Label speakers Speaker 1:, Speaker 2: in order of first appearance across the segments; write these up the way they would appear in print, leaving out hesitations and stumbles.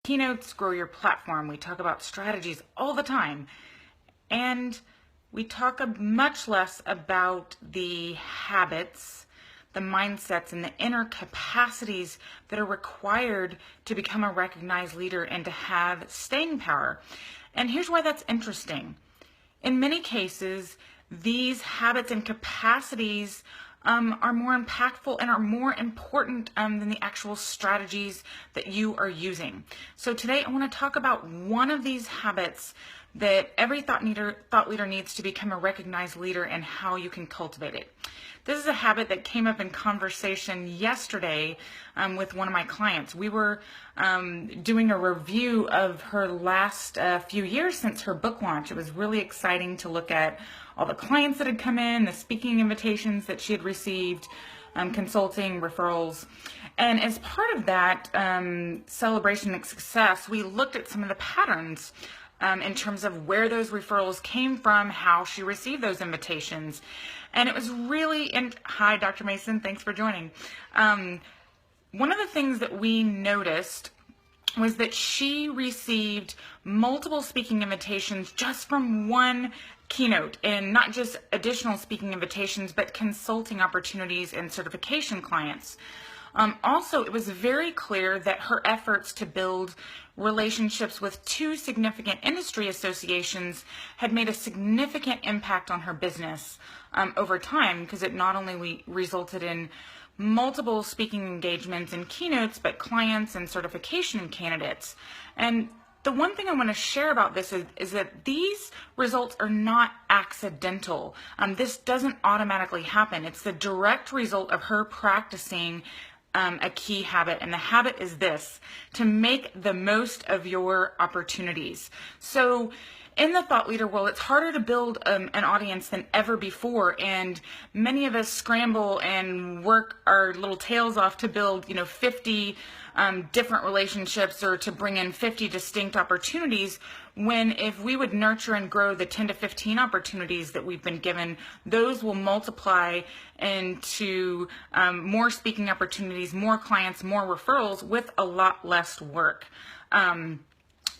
Speaker 1: Keynotes grow your platform. We talk about strategies all the time. And we talk much less about the habits, the mindsets, and the inner capacities that are required to become a recognized leader and to have staying power. And here's why that's interesting. In many cases, these habits and capacities are more impactful and are more important than the actual strategies that you are using. So today I want to talk about one of these habits that every thought leader needs to become a recognized leader and how you can cultivate it. This is a habit that came up in conversation yesterday with one of my clients. We were doing a review of her last few years since her book launch. It was really exciting to look at all the clients that had come in, the speaking invitations that she had received, consulting, referrals. And as part of that celebration of success, we looked at some of the patterns in terms of where those referrals came from, how she received those invitations. And it was really, hi, Dr. Mason, thanks for joining. One of the things that we noticed was that she received multiple speaking invitations just from one keynote, and not just additional speaking invitations, but consulting opportunities and certification clients. Also, it was very clear that her efforts to build relationships with two significant industry associations had made a significant impact on her business over time, because it not only resulted in multiple speaking engagements and keynotes, but clients and certification candidates. And the one thing I want to share about this is that these results are not accidental. This doesn't automatically happen. It's the direct result of her practicing a key habit, and the habit is this: to make the most of your opportunities. So in the thought leader world, it's harder to build an audience than ever before, and many of us scramble and work our little tails off to build 50 different relationships, or to bring in 50 distinct opportunities, when if we would nurture and grow the 10 to 15 opportunities that we've been given, those will multiply into more speaking opportunities, more clients, more referrals with a lot less work.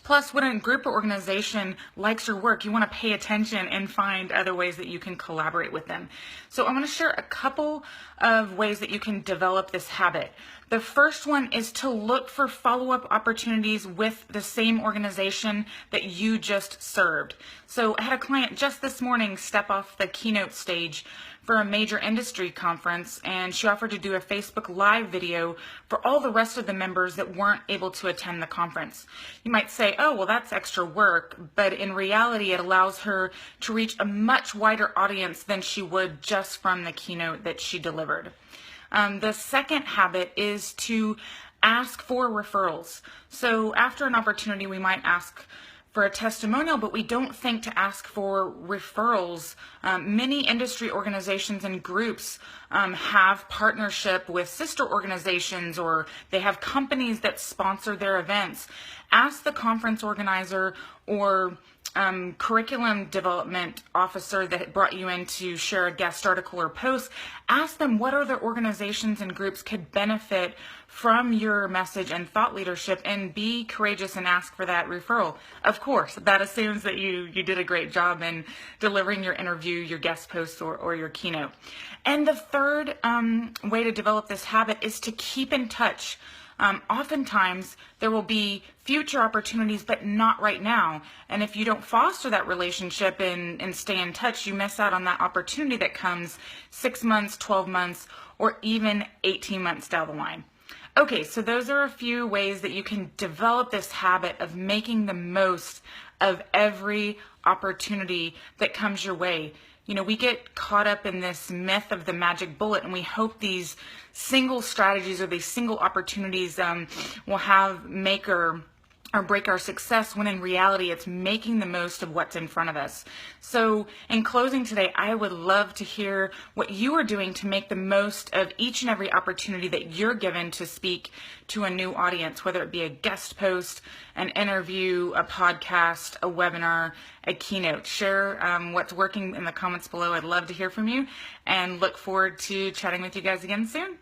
Speaker 1: Plus, when a group or organization likes your work, you want to pay attention and find other ways that you can collaborate with them. So I'm going to share a couple of ways that you can develop this habit. The first one is to look for follow-up opportunities with the same organization that you just served. So I had a client just this morning step off the keynote stage for a major industry conference, and she offered to do a Facebook Live video for all the rest of the members that weren't able to attend the conference. You might say, oh, well, that's extra work, but in reality, it allows her to reach a much wider audience than she would just from the keynote that she delivered. The second habit is to ask for referrals. So after an opportunity, we might ask for a testimonial, but we don't think to ask for referrals. Many industry organizations and groups have partnership with sister organizations, or they have companies that sponsor their events. Ask the conference organizer or curriculum development officer that brought you in to share a guest article or post. Ask them what other organizations and groups could benefit from your message and thought leadership, and be courageous and ask for that referral. Of course, that assumes that you did a great job in delivering your interview, your guest post, or your keynote. And the third way to develop this habit is to keep in touch. Oftentimes there will be future opportunities, but not right now. And if you don't foster that relationship and stay in touch, you miss out on that opportunity that comes 6 months, 12 months, or even 18 months down the line. Okay, so those are a few ways that you can develop this habit of making the most of every opportunity that comes your way. We get caught up in this myth of the magic bullet, and we hope these single strategies or these single opportunities will make or break our success, when in reality it's making the most of what's in front of us. So in closing today, I would love to hear what you are doing to make the most of each and every opportunity that you're given to speak to a new audience, whether it be a guest post, an interview, a podcast, a webinar, a keynote. Share what's working in the comments below. I'd love to hear from you, and look forward to chatting with you guys again soon.